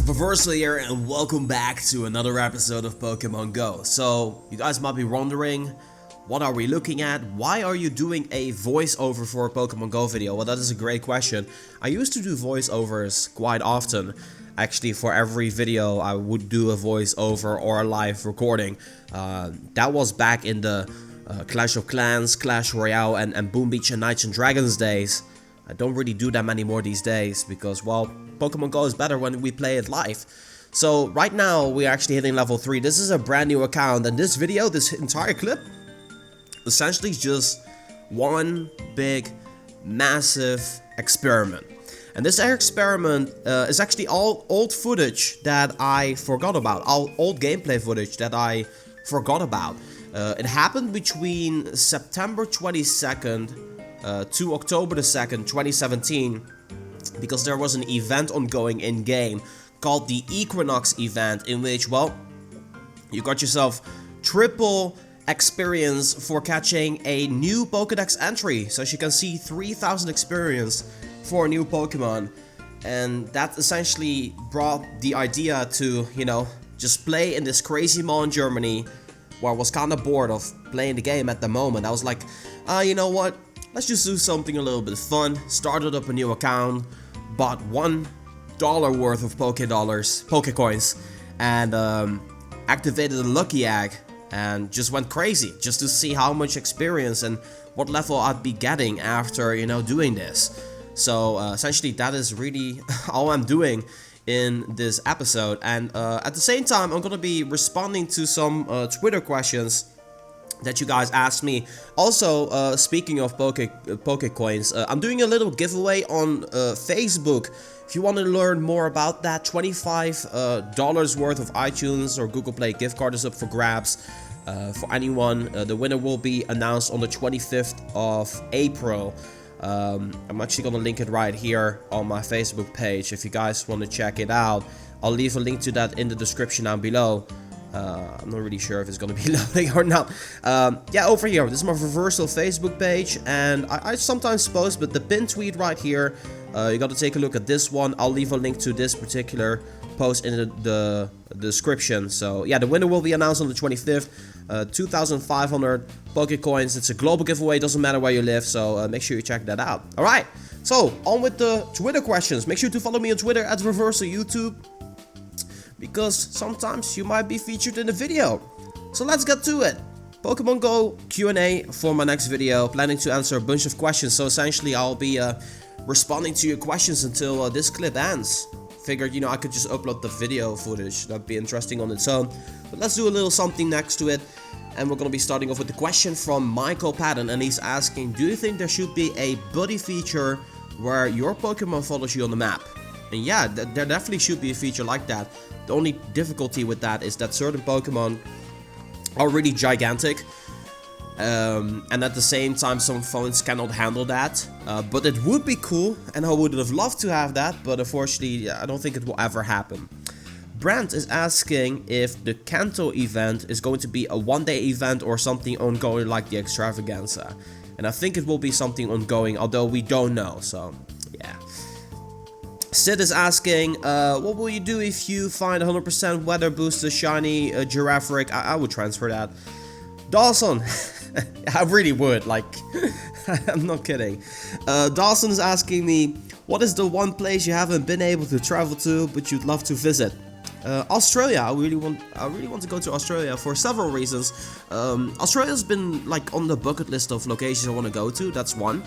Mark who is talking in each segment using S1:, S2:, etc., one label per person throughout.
S1: Reversal here, and welcome back to another episode of Pokemon Go. So, you guys might be wondering, what are we looking at? Why are you doing a voiceover for a Pokemon Go video? Well, that is a great question. I used to do voiceovers quite often. Actually, for every video, I would do a voiceover or a live recording. That was back in the Clash of Clans, Clash Royale, and Boom Beach and Knights and Dragons days. I don't really do that many more these days because, well, Pokemon Go is better when we play it live. So right now we're actually hitting level 3. This is a brand new account, and this video, this entire clip, essentially just one big, massive experiment. And this experiment is actually all old footage that I forgot about, all old gameplay footage that I forgot about. It happened between September 22nd to October the 2nd, 2017, because there was an event ongoing in-game called the Equinox event, in which, well, you got yourself triple experience for catching a new PokéDex entry. So as you can see, 3,000 experience for a new Pokemon, and that essentially brought the idea to, you know, just play in this crazy mall in Germany, where I was kind of bored of playing the game at the moment. I was like, you know what? Let's just do something a little bit fun. Started up a new account, bought $1 worth of Pokecoins, and activated a lucky egg, and just went crazy just to see how much experience and what level I'd be getting after, you know, doing this. So essentially that is really all I'm doing in this episode, and at the same time I'm gonna be responding to some Twitter questions that you guys asked me. Also, speaking of Pokecoins, I'm doing a little giveaway on Facebook. If you want to learn more about that, $25 worth of iTunes or Google Play gift card is up for grabs for anyone. The winner will be announced on the 25th of April. I'm actually going to link it right here on my Facebook page if you guys want to check it out. I'll leave a link to that in the description down below. I'm not really sure if it's going to be loading or not. Yeah, over here, this is my Reversal Facebook page, and I sometimes post, but the pinned tweet right here, you got to take a look at this one. I'll leave a link to this particular post in the description. So yeah, the winner will be announced on the 25th. 2,500 Pokecoins. It's a global giveaway, doesn't matter where you live, so make sure you check that out. Alright, so on with the Twitter questions. Make sure to follow me on Twitter at Reversal YouTube, because sometimes you might be featured in a video. So let's get to it. Pokemon Go Q&A for my next video. Planning to answer a bunch of questions, so essentially I'll be responding to your questions until this clip ends. Figured, you know, I could just upload the video footage. That'd be interesting on its own. But let's do a little something next to it. And we're gonna be starting off with the question from Michael Patton, and he's asking, do you think there should be a buddy feature where your Pokemon follows you on the map? And yeah, there definitely should be a feature like that. The only difficulty with that is that certain Pokemon are really gigantic, and at the same time some phones cannot handle that, but it would be cool, and I would have loved to have that, but unfortunately I don't think it will ever happen. Brent is asking if the Kanto event is going to be a one-day event or something ongoing like the Extravaganza, and I think it will be something ongoing, although we don't know, so yeah. Sid is asking, what will you do if you find 100% weather boosted shiny Girafarig? I would transfer that. Dawson, I really would, like, I'm not kidding. Dawson is asking me, what is the one place you haven't been able to travel to but you'd love to visit? Australia. I really want to go to Australia for several reasons. Australia's been like on the bucket list of locations I want to go to. That's one.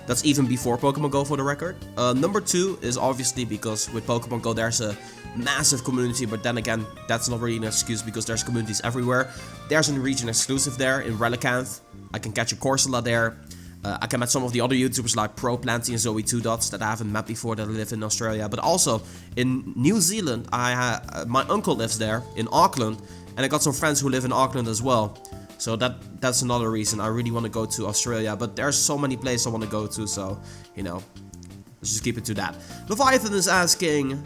S1: That's even before Pokemon Go, for the record. Number 2 is obviously because with Pokemon Go there's a massive community, but then again, that's not really an excuse because there's communities everywhere. There's a region exclusive there in Relicanth. I can catch a Corsola there. I can meet some of the other YouTubers like Pro Planty and Zoe 2 Dots that I haven't met before that live in Australia. But also in New Zealand, my uncle lives there in Auckland, and I got some friends who live in Auckland as well. So that's another reason I really want to go to Australia. But there's so many places I want to go to, so, you know, let's just keep it to that. Leviathan is asking,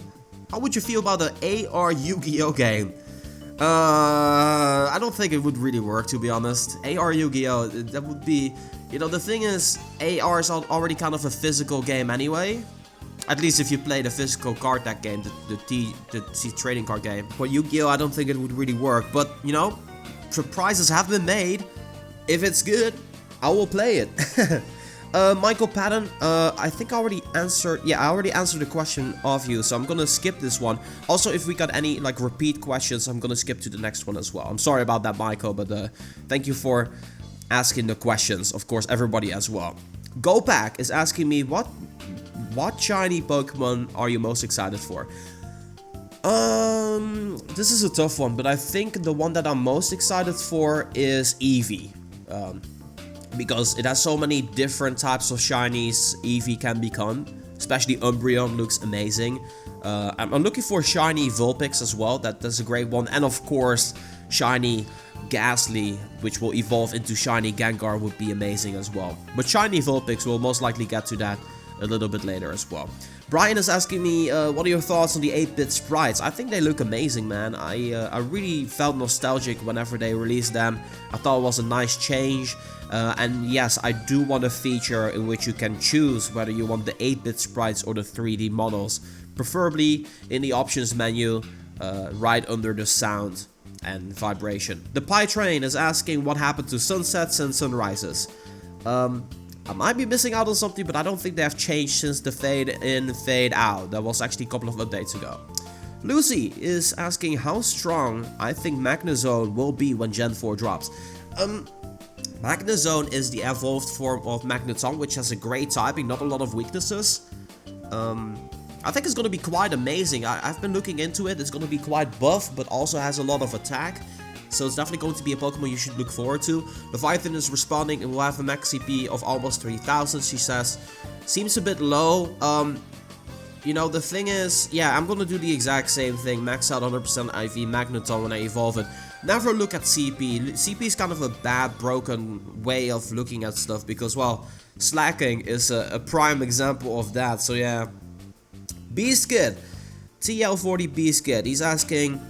S1: how would you feel about the AR Yu-Gi-Oh game? I don't think it would really work, to be honest. AR Yu-Gi-Oh, that would be, you know, the thing is, AR is already kind of a physical game anyway. At least if you play the physical card deck game, the trading card game. For Yu-Gi-Oh, I don't think it would really work. But, you know, surprises have been made. If it's good, I will play it. Michael Patton, I think I already answered. Yeah, I already answered the question of you, so I'm gonna skip this one. Also, if we got any like repeat questions, I'm gonna skip to the next one as well. I'm sorry about that, Michael, but thank you for asking the questions. Of course, everybody as well. GoPack is asking me what shiny Pokemon are you most excited for? This is a tough one, but I think the one that I'm most excited for is Eevee. Because it has so many different types of shinies Eevee can become. Especially Umbreon looks amazing. I'm looking for shiny Vulpix as well. That's a great one. And of course, shiny Ghastly, which will evolve into shiny Gengar, would be amazing as well. But shiny Vulpix, will most likely get to that a little bit later as well. Brian is asking me, what are your thoughts on the 8-bit sprites? I think they look amazing, man. I really felt nostalgic whenever they released them. I thought it was a nice change. And yes, I do want a feature in which you can choose whether you want the 8-bit sprites or the 3D models. Preferably in the options menu, right under the sound and vibration. The Pie Train is asking what happened to sunsets and sunrises. I might be missing out on something, but I don't think they have changed since the fade in, fade out. That was actually a couple of updates ago. Lucy is asking how strong I think Magnezone will be when Gen 4 drops. Magnezone is the evolved form of Magneton, which has a great typing, not a lot of weaknesses. I think it's going to be quite amazing. I've been looking into it. It's going to be quite buff, but also has a lot of attack. So it's definitely going to be a Pokemon you should look forward to. Leviathan is responding and will have a max CP of almost 3000, she says. Seems a bit low. You know, the thing is, yeah, I'm going to do the exact same thing. Max out 100% IV Magneton when I evolve it. Never look at CP. CP is kind of a bad, broken way of looking at stuff because, well, slacking is a prime example of that. So yeah. Beast Kid. TL40 Beast Kid. He's asking,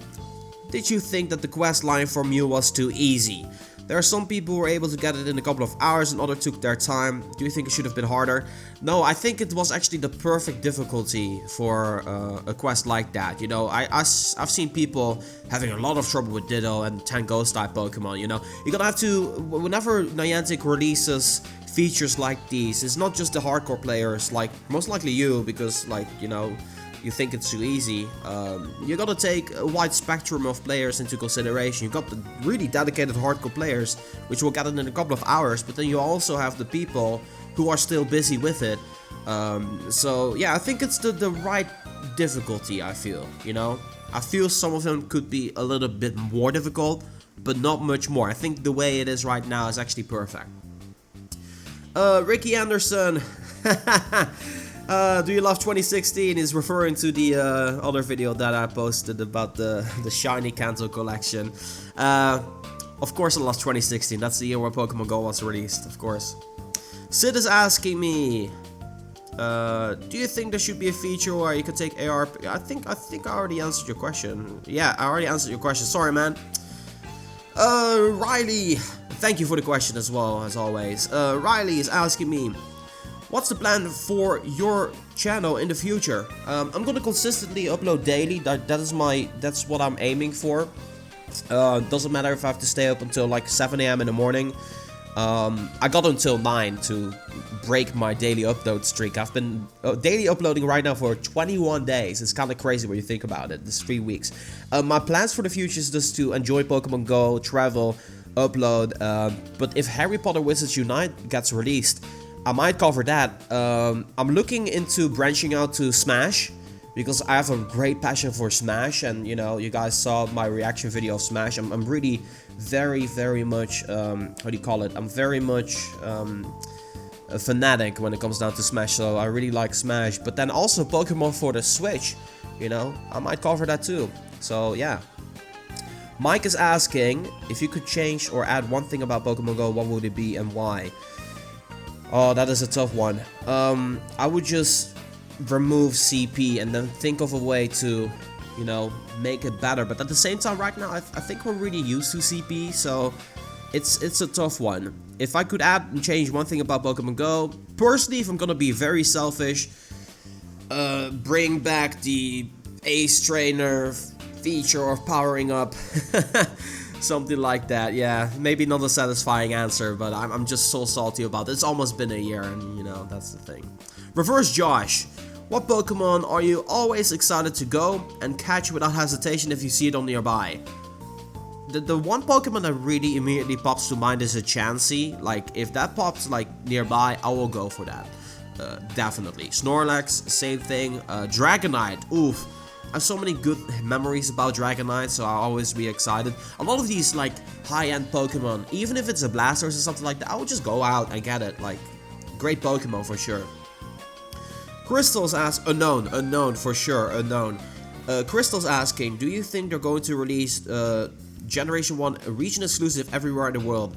S1: did you think that the quest line for Mew was too easy? There are some people who were able to get it in a couple of hours and others took their time. Do you think it should have been harder? No, I think it was actually the perfect difficulty for a quest like that. You know, I've seen people having a lot of trouble with Ditto and 10 Ghost type Pokemon, you know. You're gonna have to, whenever Niantic releases features like these, it's not just the hardcore players, like most likely you, because like, you know, you think it's too easy. You gotta take a wide spectrum of players into consideration. You got the really dedicated hardcore players, which will get it in a couple of hours, but then you also have the people who are still busy with it. So yeah, I think it's the right difficulty, I feel, you know. I feel some of them could be a little bit more difficult, but not much more. I think the way it is right now is actually perfect. Ricky Anderson. Do you love 2016 is referring to the other video that I posted about the Shiny Kanto collection. Of course I love 2016, that's the year where Pokemon GO was released, of course. Sid is asking me, do you think there should be a feature where you could take ARP? I think I already answered your question. Yeah, I already answered your question, sorry man. Riley, thank you for the question as well, as always. Riley is asking me, what's the plan for your channel in the future? I'm gonna consistently upload daily. That's what I'm aiming for. Doesn't matter if I have to stay up until like 7 AM in the morning. I got until 9 to break my daily upload streak. I've been daily uploading right now for 21 days. It's kind of crazy when you think about it. It's 3 weeks. My plans for the future is just to enjoy Pokemon GO, travel, upload. But if Harry Potter Wizards Unite gets released, I might cover that. I'm looking into branching out to Smash, because I have a great passion for Smash, and you know, you guys saw my reaction video of Smash. I'm really very much, how do you call it? I'm very much a fanatic when it comes down to Smash, so I really like Smash. But then also Pokemon for the Switch, you know, I might cover that too. So yeah. Mike is asking, if you could change or add one thing about Pokemon GO, what would it be and why? Oh, that is a tough one. I would just remove CP and then think of a way to, you know, make it better. But at the same time, right now, I think we're really used to CP, so it's a tough one. If I could add and change one thing about Pokemon GO, personally, if I'm gonna be very selfish, bring back the Ace Trainer feature of powering up. Something like that, yeah. Maybe not a satisfying answer, but I'm just so salty about it. It's almost been a year, and you know, that's the thing. Reverse Josh. What Pokemon are you always excited to go and catch without hesitation if you see it on nearby? The one Pokemon that really immediately pops to mind is a Chansey. Like, if that pops like nearby, I will go for that. Definitely. Snorlax, same thing. Dragonite, oof. I have so many good memories about Dragonite, so I'll always be excited. A lot of these like high-end Pokemon, even if it's a Blastoise or something like that, I would just go out and get it. Like, great Pokemon for sure. Crystal's asks, unknown for sure, unknown. Crystal's asking, do you think they're going to release Generation 1 region exclusive everywhere in the world?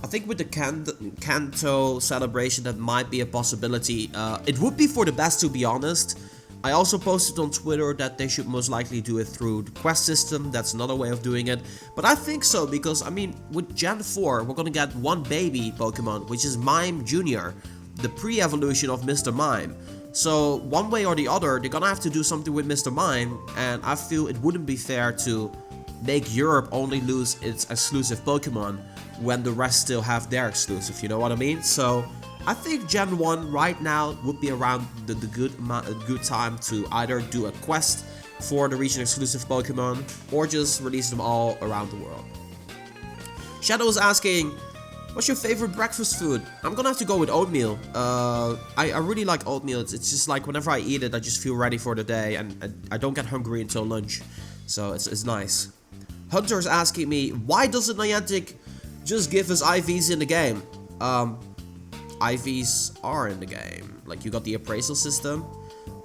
S1: I think with the Kanto celebration that might be a possibility. It would be for the best, to be honest. I also posted on Twitter that they should most likely do it through the quest system. That's another way of doing it. But I think so because, I mean, with Gen 4, we're gonna get one baby Pokemon, which is Mime Jr., the pre-evolution of Mr. Mime. So, one way or the other, they're gonna have to do something with Mr. Mime, and I feel it wouldn't be fair to make Europe only lose its exclusive Pokemon when the rest still have their exclusive, you know what I mean? So, I think Gen 1 right now would be around the good time to either do a quest for the region exclusive Pokemon or just release them all around the world. Shadow is asking, what's your favorite breakfast food? I'm gonna have to go with oatmeal. I really like oatmeal. It's just like whenever I eat it, I just feel ready for the day and I don't get hungry until lunch. So it's nice. Hunter is asking me, why doesn't Niantic just give us IVs in the game? IVs are in the game. Like, you got the appraisal system.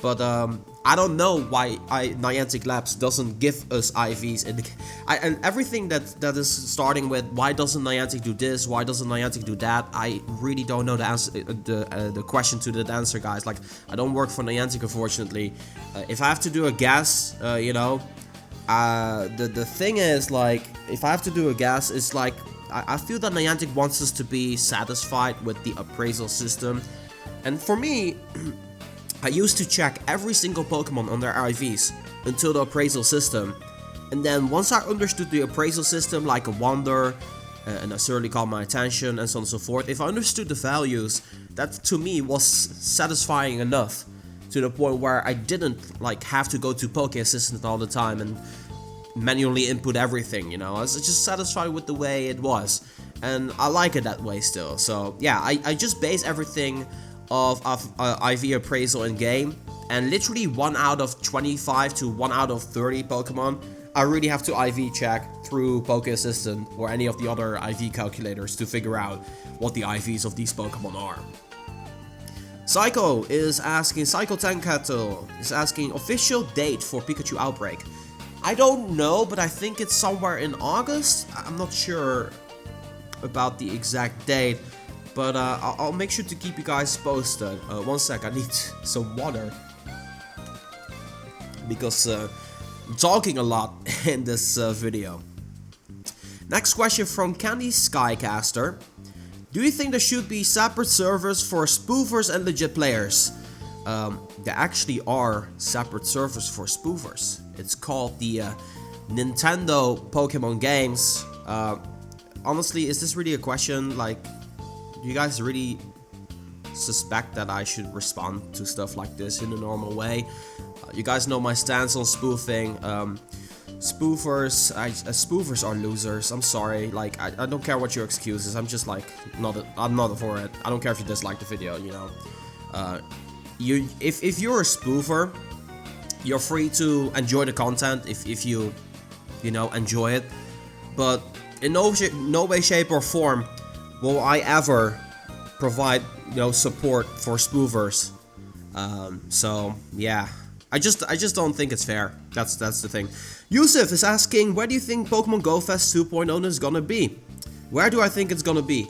S1: But I don't know why Niantic Labs doesn't give us IVs in the game. And everything that is starting with, why doesn't Niantic do this? Why doesn't Niantic do that? I really don't know the answer, the question to that answer, guys. Like, I don't work for Niantic, unfortunately. If I have to do a guess, you know, the thing is, like, if I have to do a guess, it's like, I feel that Niantic wants us to be satisfied with the appraisal system. And for me, I used to check every single Pokemon on their IVs until the appraisal system. And then once I understood the appraisal system, like a Wonder, and that certainly caught my attention, and so on and so forth, if I understood the values, that to me was satisfying enough to the point where I didn't like have to go to Poké Assistant all the time and manually input everything, you know. I was just satisfied with the way it was, and I like it that way still. So yeah, I just base everything of IV appraisal in game, and literally 1 out of 25 to 1 out of 30 Pokemon I really have to IV check through Poké Assistant or any of the other IV calculators to figure out what the IVs of these Pokemon are. Psycho is asking, Psycho Tenkato is asking, official date for Pikachu Outbreak. I don't know, but I think it's somewhere in August. I'm not sure about the exact date, but I'll make sure to keep you guys posted. One sec, I need some water, because I'm talking a lot in this video. Next question from Candy Skycaster. Do you think there should be separate servers for spoofers and legit players? There actually are separate servers for spoofers. It's called the Nintendo Pokemon Games. Honestly, is this really a question? Like, do you guys really suspect that I should respond to stuff like this in a normal way? You guys know my stance on spoofing. Spoofers are losers. I'm sorry. Like, I don't care what your excuse is. I'm just like, I'm not for it. I don't care if you dislike the video, you know. If you're a spoofer, you're free to enjoy the content if you know, enjoy it. But in no way, shape, or form will I ever provide, you know, support for spoofers. So yeah, I just don't think it's fair. That's the thing. Yusuf is asking, where do you think Pokemon Go Fest 2.0 is gonna be? Where do I think it's gonna be?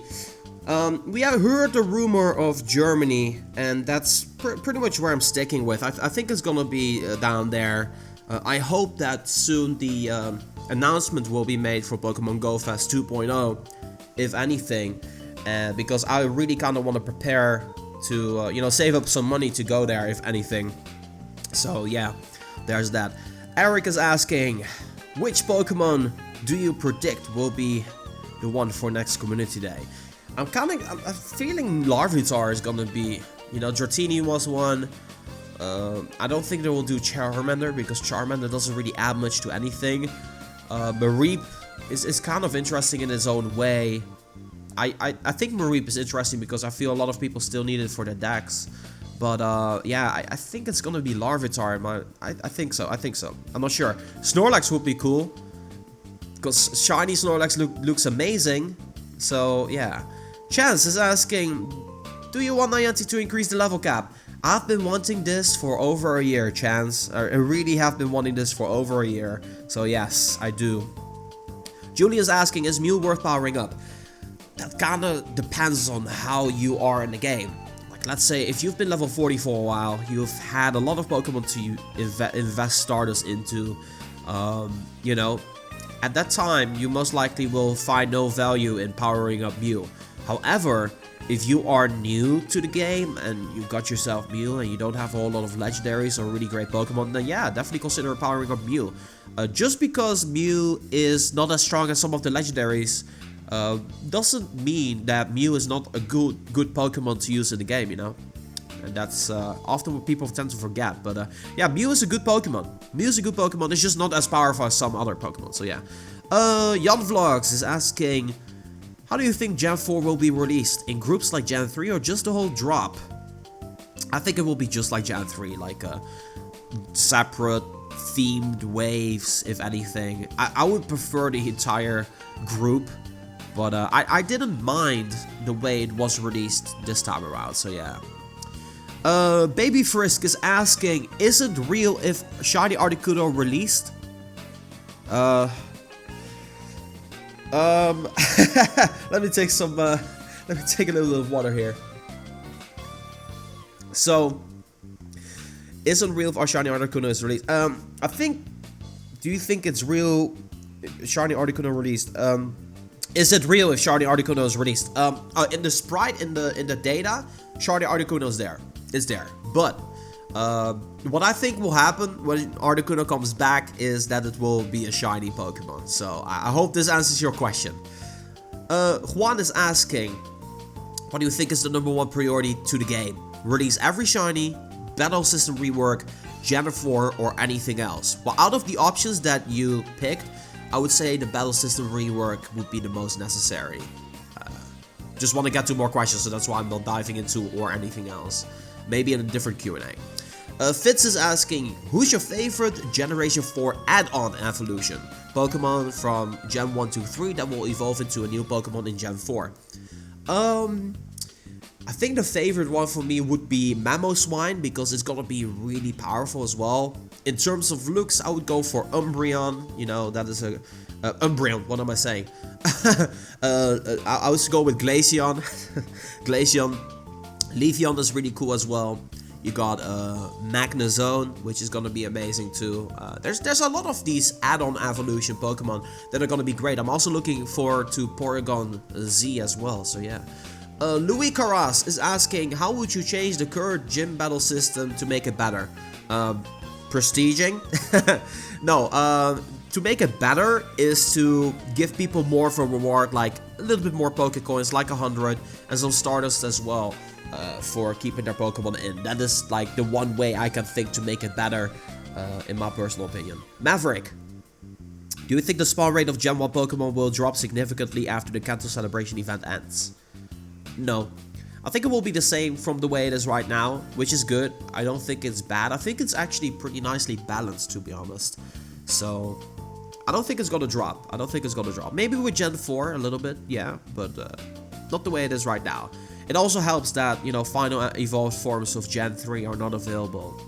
S1: We have heard the rumor of Germany, and that's pretty much where I'm sticking with. I think it's gonna be down there. I hope that soon the announcement will be made for Pokemon Go Fest 2.0, if anything, because I really kind of want to prepare to you know, save up some money to go there, if anything. So yeah, there's that. Eric is asking, which Pokemon do you predict will be the one for next community day? I'm feeling Larvitar is gonna be, you know, Dratini was one. I don't think they will do Charmander, because Charmander doesn't really add much to anything. Mareep is kind of interesting in its own way. I think Mareep is interesting because I feel a lot of people still need it for their decks. But yeah, I think it's gonna be Larvitar. I think so. I'm not sure. Snorlax would be cool, because shiny Snorlax looks amazing. So yeah. Chance is asking, do you want Niantic to increase the level cap? I've been wanting this for over a year, Chance. I really have been wanting this for over a year. So yes, I do. Julie is asking, is Mew worth powering up? That kinda depends on how you are in the game. Like, let's say if you've been level 40 for a while, you've had a lot of Pokemon to invest Stardust into, you know, at that time you most likely will find no value in powering up Mew. However, if you are new to the game and you got yourself Mew and you don't have a whole lot of legendaries or really great Pokemon, then yeah, definitely consider powering up Mew. Just because Mew is not as strong as some of the legendaries doesn't mean that Mew is not a good Pokemon to use in the game, you know? And that's often what people tend to forget. But yeah, Mew is a good Pokemon. Mew is a good Pokemon, it's just not as powerful as some other Pokemon, so yeah. Jan Vlogs is asking, how do you think Gen 4 will be released? In groups like Gen 3 or just the whole drop? I think it will be just like Gen 3, like separate themed waves, if anything. I would prefer the entire group, but I didn't mind the way it was released this time around, so yeah. Baby Frisk is asking, is it real if Shiny Articuno released? Let me take some, let me take a little bit of water here. So, isn't real if our Shiny Articuno is released? I think, do you think it's real Shiny Articuno released? Is it real if Shiny Articuno is released? In the sprite, in the data, Shiny Articuno is there. It's there. But, what I think will happen when Articuno comes back is that it will be a shiny Pokemon. So I hope this answers your question. Juan is asking, what do you think is the #1 priority to the game? Release every shiny, battle system rework, Gen 4, or anything else? Well, out of the options that you picked, I would say the battle system rework would be the most necessary. Just want to get to more questions, so that's why I'm not diving into or anything else. Maybe in a different Q&A. Fitz is asking, who's your favorite Generation 4 add-on evolution? Pokemon from Gen 1 to 3 that will evolve into a new Pokemon in Gen 4. I think the favorite one for me would be Mamoswine, because it's gonna be really powerful as well. In terms of looks, I would go for Umbreon. You know, that is a... Umbreon, what am I saying? I would go with Glaceon. Glaceon. Leafeon is really cool as well. You got Magnezone, which is gonna be amazing too. There's a lot of these add-on evolution Pokemon that are gonna be great. I'm also looking forward to Porygon Z as well, so yeah. Louis Carras is asking, how would you change the current gym battle system to make it better? Prestiging? No, to make it better is to give people more of a reward, like a little bit more Pokecoins, like 100, and some Stardust as well. For keeping their Pokemon in. That is like the one way I can think to make it better, in my personal opinion. Maverick, do you think the spawn rate of Gen 1 Pokemon will drop significantly after the Kanto Celebration event ends? No. I think it will be the same from the way it is right now, which is good. I don't think it's bad. I think it's actually pretty nicely balanced, to be honest. So, I don't think it's gonna drop. Maybe with Gen 4 a little bit, yeah, but not the way it is right now. It also helps that, you know, final evolved forms of Gen 3 are not available.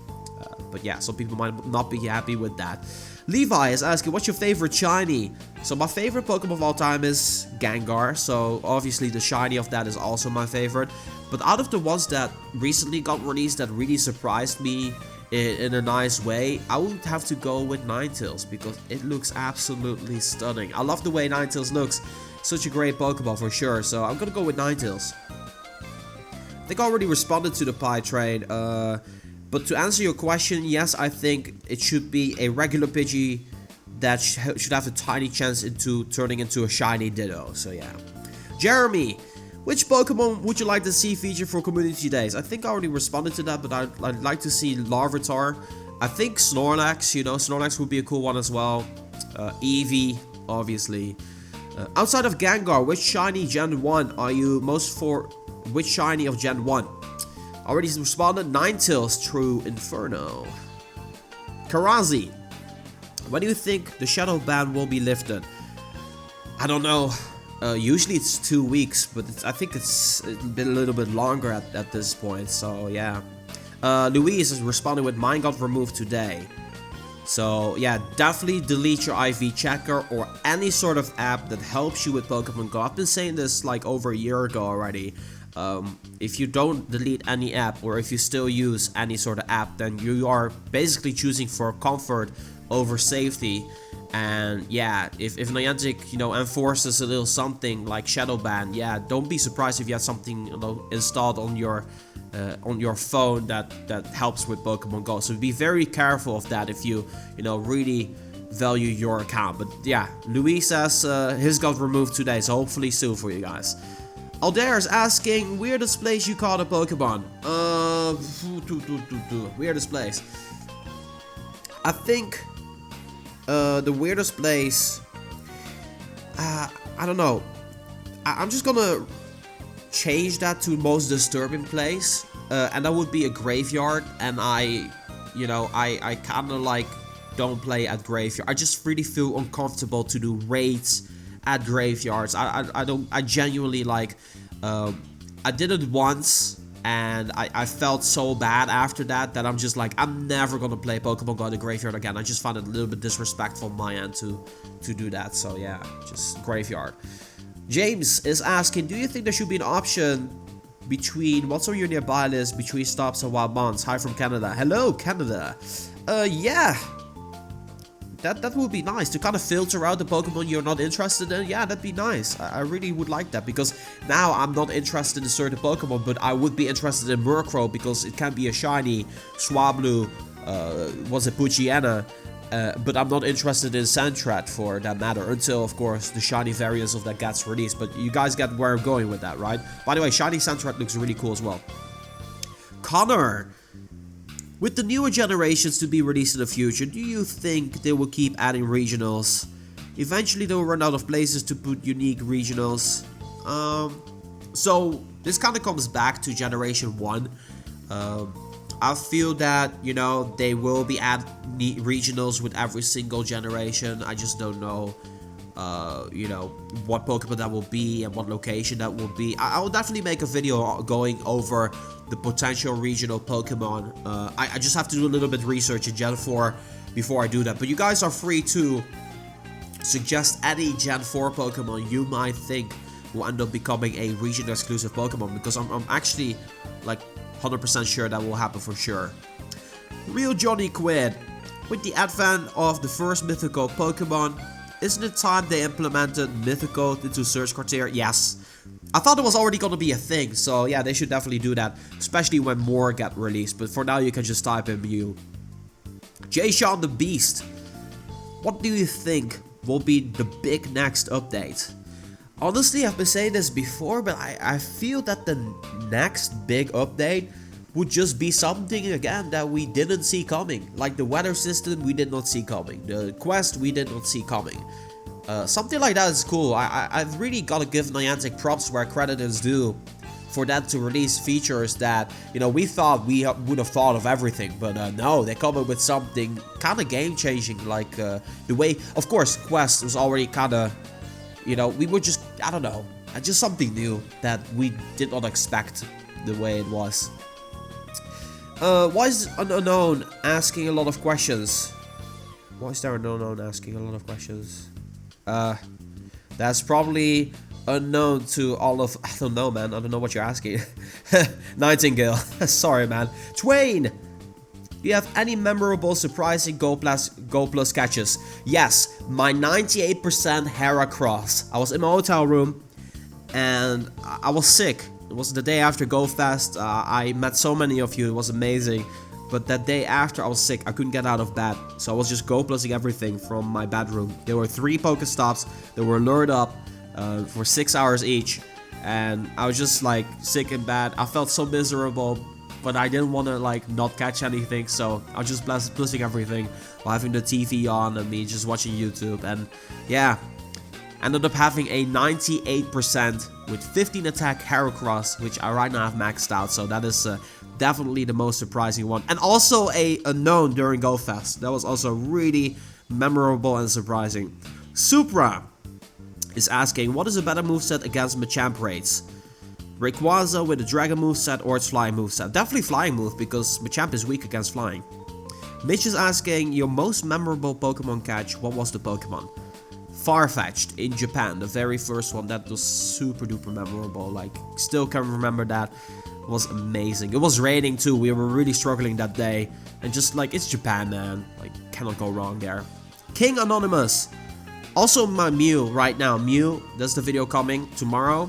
S1: But yeah, some people might not be happy with that. Levi is asking, what's your favorite shiny? So my favorite Pokemon of all time is Gengar. So obviously the shiny of that is also my favorite. But out of the ones that recently got released that really surprised me in a nice way, I would have to go with Ninetales, because it looks absolutely stunning. I love the way Ninetales looks. Such a great Pokemon for sure. So I'm gonna go with Ninetales. think I already responded to the Pie Train. But to answer your question, yes, I think it should be a regular Pidgey that should have a tiny chance into turning into a shiny Ditto. So yeah. Jeremy, which Pokemon would you like to see featured for Community Days? I think I already responded to that, but I'd like to see Larvitar. I think Snorlax, you know, Snorlax would be a cool one as well. Eevee, obviously. Outside of Gengar, which shiny Gen 1 are you most for? Which shiny of Gen 1? Already responded. Ninetales, True Inferno. Karazi, when do you think the shadow ban will be lifted? I don't know. Usually it's 2 weeks, but I think it's been a little bit longer at this point. So yeah. Louise is responding with mine got removed today. So yeah, definitely delete your IV checker or any sort of app that helps you with Pokemon Go. I've been saying this like over a year ago already. If you don't delete any app, or if you still use any sort of app, then you are basically choosing for comfort over safety. And yeah, if Niantic, you know, enforces a little something like shadow ban, yeah, don't be surprised if you have something, you know, installed on your phone that helps with Pokemon Go. So be very careful of that if you know, really value your account. But yeah, Luis says his got removed today, so hopefully soon for you guys. Aldair is asking, weirdest place you caught a Pokemon? Weirdest place. I think the weirdest place, I don't know. I'm just gonna change that to most disturbing place, and that would be a graveyard. And I kind of like don't play at graveyard. I just really feel uncomfortable to do raids at graveyards. I genuinely like. I did it once, and I felt so bad after that I'm just like, I'm never gonna play Pokemon Go at the graveyard again. I just found it a little bit disrespectful on my end to do that. So yeah, just graveyard. James is asking, do you think there should be an option between what's on your nearby list between stops and wild bonds? Hi from Canada. Hello, Canada. Yeah. That would be nice to kind of filter out the Pokemon you're not interested in. Yeah, that'd be nice. I really would like that, because now I'm not interested in certain Pokemon, but I would be interested in Murkrow because it can be a shiny. Swablu, was it Poochyena? But I'm not interested in Sandtrat for that matter, until of course the shiny variants of that gets released. But you guys get where I'm going with that, right? By the way, shiny Sandtrat looks really cool as well. Connor, with the newer generations to be released in the future, do you think they will keep adding regionals? Eventually they'll run out of places to put unique regionals. So this kind of comes back to generation 1. I feel that, you know, they will be adding regionals with every single generation. I just don't know, you know, what Pokemon that will be and what location that will be. I will definitely make a video going over the potential regional Pokemon. I just have to do a little bit of research in Gen 4 before I do that. But you guys are free to suggest any Gen 4 Pokemon you might think will end up becoming a region exclusive Pokemon, because I'm actually like 100% sure that will happen for sure. Real Johnny Quid, with the advent of the first mythical Pokemon, isn't it time they implemented mythical into search criteria? Yes. I thought it was already gonna be a thing, so yeah, they should definitely do that, especially when more get released. But for now, you can just type in Mew. Jay Sean the Beast, what do you think will be the big next update? Honestly, I've been saying this before, but I feel that the next big update would just be something again that we didn't see coming. Like the weather system we did not see coming, the quest we did not see coming. Something like that is cool. I've really gotta give Niantic props where credit is due for that to release features that, you know, we thought we would have thought of everything, but no, they come up with something kind of game changing, like the way, of course, quest was already kind of, you know, we were just, I don't know, just something new that we did not expect the way it was. Why is an unknown asking a lot of questions? Why is there an unknown asking a lot of questions? That's probably unknown to all of, I don't know, man, I don't know what you're asking. Nightingale, sorry, man. Twain, do you have any memorable, surprising Go Plus catches? Yes, my 98% Heracross. I was in my hotel room and I was sick It was the day after Go Fest. I met so many of you. It was amazing. But that day after, I was sick. I couldn't get out of bed. So I was just Go Plusing everything from my bedroom. There were 3 Pokestops that were lured up for 6 hours each. And I was just like sick in bed. I felt so miserable. But I didn't want to like not catch anything. So I was just Plusing everything while having the TV on and me just watching YouTube. And yeah. Ended up having a 98% with 15 attack Heracross, which I right now have maxed out. So that is definitely the most surprising one. And also a unknown during Go Fest. That was also really memorable and surprising. Supra is asking, what is a better moveset against Machamp raids? Rayquaza with a Dragon moveset or its Flying moveset? Definitely Flying move, because Machamp is weak against Flying. Mitch is asking, your most memorable Pokemon catch, what was the Pokemon? Farfetch'd in Japan, the very first one. That was super duper memorable. Like, still can remember that. It was amazing. It was raining too. We were really struggling that day. And just like, it's Japan, man. Like, cannot go wrong there. King Anonymous. Also my Mew right now. Mew, that's the video coming tomorrow.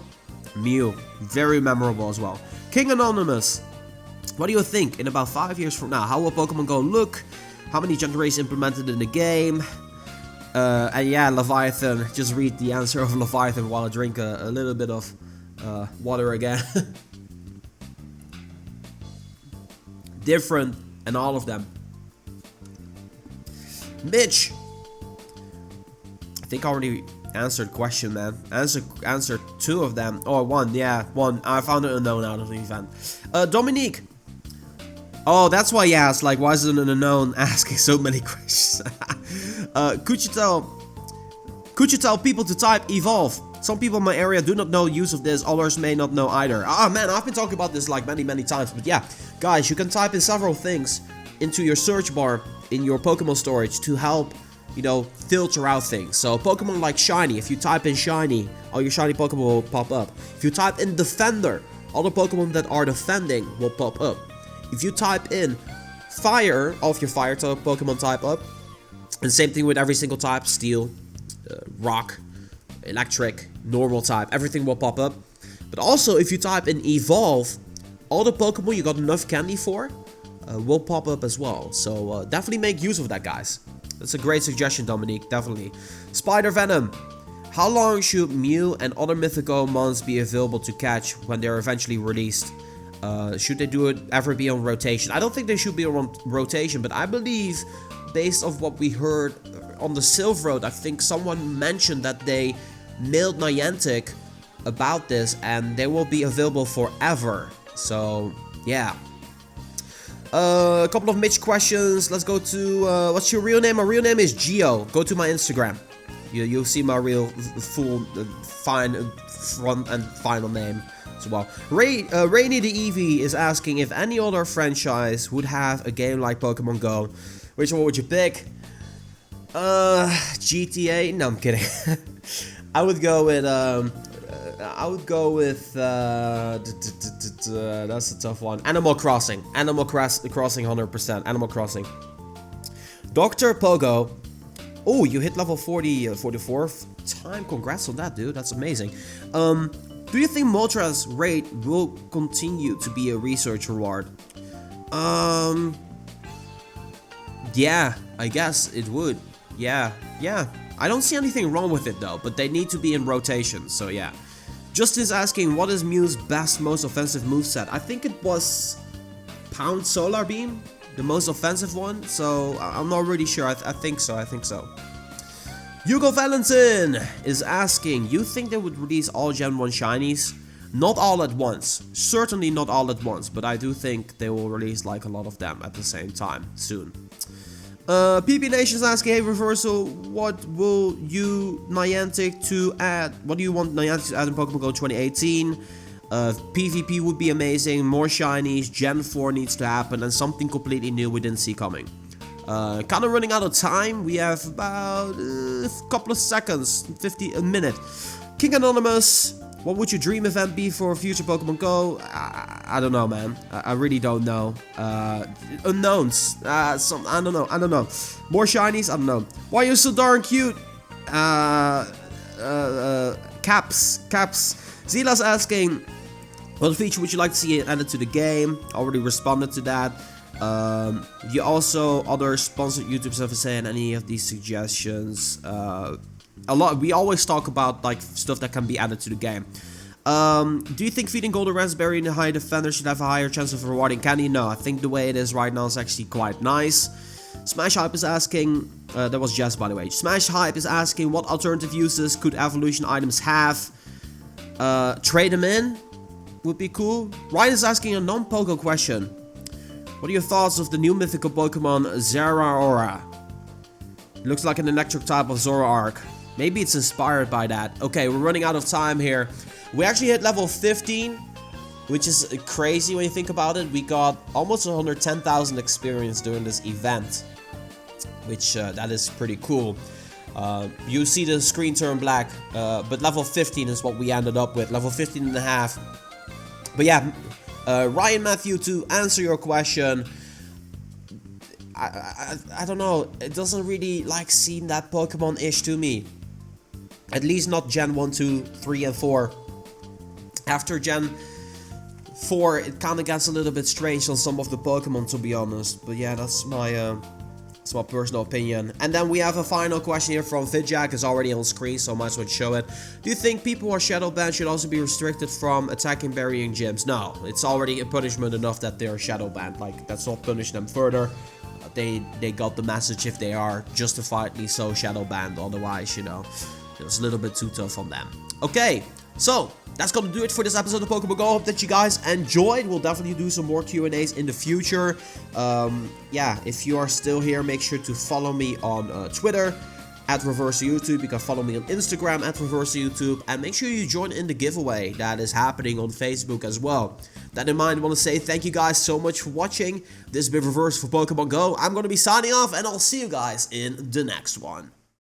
S1: Mew, very memorable as well. King Anonymous. What do you think? In about 5 years from now, how will Pokemon Go look? How many generations implemented in the game? And yeah, Leviathan, just read the answer of Leviathan while I drink a little bit of water again. Different and all of them. Mitch! I think I already answered question, man. Answered 2 of them. Or 1, yeah, 1. I found it unknown out of the event. Dominique! Oh, that's why he asked, like, why is it an unknown asking so many questions? Could you tell people to type evolve? Some people in my area do not know use of this, others may not know either. Ah man, I've been talking about this like many times, but yeah, guys, you can type in several things into your search bar in your Pokemon storage to help, you know, filter out things. So Pokemon like Shiny, if you type in Shiny, all your Shiny Pokemon will pop up. If you type in Defender, all the Pokemon that are defending will pop up. If you type in Fire, all of your Fire type Pokemon type up. And same thing with every single type, Steel, Rock, Electric, Normal type, everything will pop up. But also, if you type in Evolve, all the Pokemon you got enough candy for will pop up as well. So definitely make use of that, guys. That's a great suggestion, Dominique, definitely. Spider Venom. How long should Mew and other mythical mons be available to catch when they're eventually released? Should they ever be on rotation? I don't think they should be on rotation, but I believe, based off what we heard on the Silver Road, I think someone mentioned that they mailed Niantic about this and they will be available forever. So, yeah. A couple of Mitch questions. Let's go to, what's your real name? My real name is Gio. Go to my Instagram. You'll see my real, full, fine, front and final name as well. Rainy the Eevee is asking if any other franchise would have a game like Pokemon Go. Which one would you pick? GTA? No, I'm kidding. I would go with, that's a tough one. Animal Crossing. Animal Crossing 100%. Animal Crossing. Dr. Pogo. Oh, you hit level 40, 44th time. Congrats on that, dude. That's amazing. Do you think Moltres raid will continue to be a research reward? Yeah, I guess it would. Yeah. I don't see anything wrong with it though, but they need to be in rotation, so yeah. Justin's asking, what is Mew's best, most offensive moveset? I think it was Pound Solar Beam, the most offensive one, so I'm not really sure. I think so. Hugo Valentin is asking, you think they would release all Gen 1 Shinies? Not all at once, certainly not all at once, but I do think they will release like a lot of them at the same time, soon. PP Nation is asking, hey Reversal, what will you Niantic to add? What do you want Niantic to add in Pokemon GO 2018? PvP would be amazing, more Shinies, Gen 4 needs to happen, and something completely new we didn't see coming. Kind of running out of time, we have about a couple of seconds, a minute. King Anonymous, what would your dream event be for future Pokemon Go? I don't know, man. I really don't know. Unknowns. I don't know. More Shinies? I don't know. Why are you so darn cute? Caps. Zila's asking, What feature would you like to see added to the game? Already responded to that. You also, other sponsored YouTubers have a say in any of these suggestions. We always talk about like stuff that can be added to the game. Do you think feeding golden raspberry in a high defender should have a higher chance of rewarding candy? No, I think the way it is right now is actually quite nice. Smash Hype is asking, that was Jess by the way. Smash Hype is asking what alternative uses could evolution items have? Trade them in would be cool. Ryan is asking a non-Poké question. What are your thoughts of the new mythical Pokemon Zeraora? It looks like an electric type of Zoroark. Maybe it's inspired by that. Okay, we're running out of time here. We actually hit level 15, which is crazy when you think about it. We got almost 110,000 experience during this event, which that is pretty cool. You see the screen turn black, but level 15 is what we ended up with. Level 15 and a half. But yeah, Ryan Matthew, to answer your question, I don't know. It doesn't really like seem that Pokemon-ish to me. At least not Gen 1, 2, 3, and 4. After Gen 4, it kind of gets a little bit strange on some of the Pokemon, to be honest. But yeah, that's my personal opinion. And then we have a final question here from Vidjack. It's already on screen, so I might as well show it. Do you think people who are shadow banned should also be restricted from attacking burying gyms? No, it's already a punishment enough that they are shadow banned. Like, that's not punish them further. They got the message if they are justifiably so shadow banned. Otherwise, you know, it's a little bit too tough on them. Okay, so that's gonna do it for this episode of Pokemon GO. Hope that you guys enjoyed. We'll definitely do some more Q&As in the future. Yeah, if you are still here, make sure to follow me on Twitter @ReverseYouTube. You can follow me on Instagram @ReverseYouTube, and make sure you join in the giveaway that is happening on Facebook as well. That in mind, I want to say thank you guys so much for watching. This has been Reverse for Pokemon GO. I'm going to be signing off, and I'll see you guys in the next one.